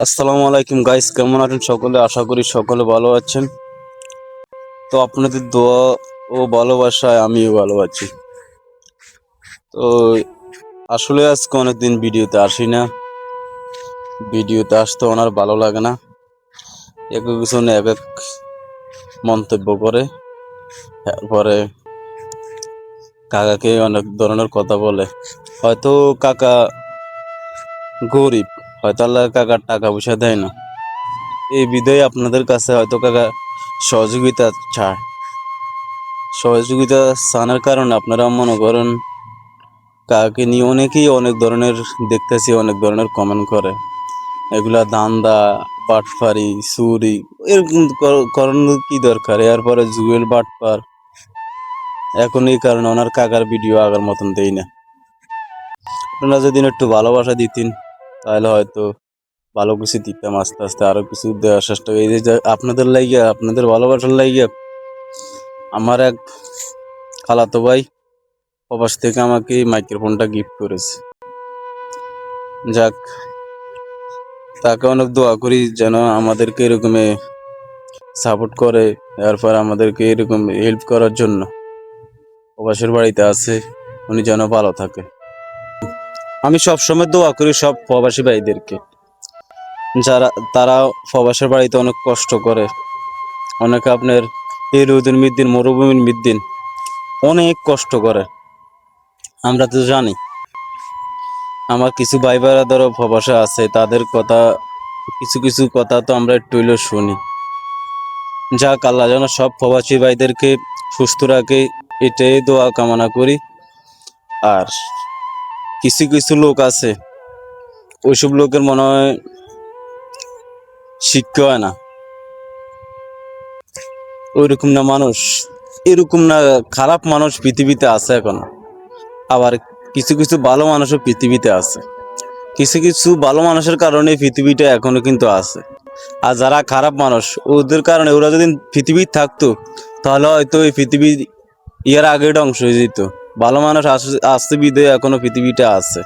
আসসালামু আলাইকুম গাইস, কেমন আছেন সকলে? আশা করি সকলে ভালো আছেন। তো আপনাদের দোয়া ও ভালোবাসায় আমিও ভালো আছি। তো আসলে আজকে অনেকদিন ভিডিওতে আসি না, ভিডিওতে আসতে ওনার ভালো লাগে না। এক একজন এক এক মন্তব্য করে, তারপরে কাকাকে অনেক ধরনের কথা বলে। হয়তো কাকা গরিব, হয়তো আল্লাহ কাকার টাকা পয়সা দেয় না, এই বিধেয় আপনাদের কাছে হয়তো কাকা সহযোগিতা চায়। সহযোগিতা চানোর কারণে আপনারা মনে করেন কাকে নিয়ে অনেকেই অনেক ধরনের দেখতেছি, অনেক ধরনের কমেন্ট করে, এগুলা ধান্দা, বাটফারি, চুরি, এরকম করানোর কি দরকার? এরপরে জুয়েল বাটপার, এখন এই কারণে ওনার কাকার ভিডিও আগের মতন দেই না। আপনারা যদি একটু ভালোবাসা দিতেন তাহলে হয়তো ভালো কিছু দিতাম, আস্তে আস্তে আরো কিছু দেওয়ার চেষ্টা। এই যে আপনাদের লাইগা, আপনাদের ভালোবাসার লাইগা আমার এক খালাতো ভাই প্রবাস থেকে আমাকে এই মাইক্রোফোনটা গিফট করেছে। যাক, তাকে অনেক দোয়া করি যেন আমাদেরকে এরকম সাপোর্ট করে, এরপর আমাদেরকে এরকম হেল্প করার জন্য প্রবাসের বাড়িতে আছে, উনি যেন ভালো থাকে। আমি সবসময় দোয়া করি সব প্রবাসী ভাইদেরকে, যারা তারা প্রবাসের বাড়িতে অনেক কষ্ট করে, অনেকে আপনার এই রোদের মিদ্দিন, মরুভূমির মিদ্দিন অনেক কষ্ট করে। আমরা তো জানি, আমার কিছু ভাই ধরো প্রবাসে আছে, তাদের কথা, কিছু কিছু কথা তো আমরা একটু হইলেও শুনি। যাক, আল্লাহ যেন সব প্রবাসী ভাইদেরকে সুস্থ রাখে, এটাই দোয়া কামনা করি। আর কিছু কিছু লোক আছে, ওইসব লোকের মনে হয় শিক্ষা হয় না, ওইরকম না মানুষ, এরকম না খারাপ মানুষ পৃথিবীতে আছে এখন। আবার কিছু কিছু ভালো মানুষও পৃথিবীতে আছে, কিছু কিছু ভালো মানুষের কারণে পৃথিবীটা এখনো কিন্তু আছে। আর যারা খারাপ মানুষ, ওদের কারণে ওরা যদি পৃথিবী থাকতো তাহলে হয়তো এই পৃথিবী ইয়ার আগে ধ্বংস হয়ে যেত। ভালো মানুষ আসতে বিধে এখনো পৃথিবীটা আছে।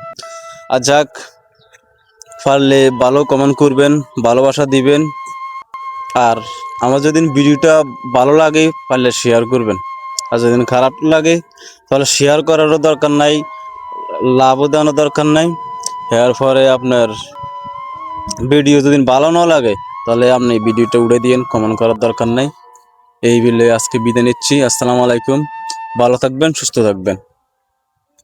আর যাক, পারলে ভালো কমেন্ট করবেন, ভালোবাসা দিবেন। আর আমার যদি ভিডিওটা ভালো লাগে পারলে শেয়ার করবেন, আর যদি খারাপ লাগে তাহলে শেয়ার করারও দরকার নাই, লাভও দেওয়ানোর দরকার নাই। এরপরে আপনার ভিডিও যদি ভালো না লাগে তাহলে আপনি ভিডিওটা উড়ে দিয়েন, কমেন্ট করার দরকার নাই। এই বলে আজকে বিদায় নিচ্ছি। আসসালামু আলাইকুম, ভালো থাকবেন, সুস্থ থাকবেন।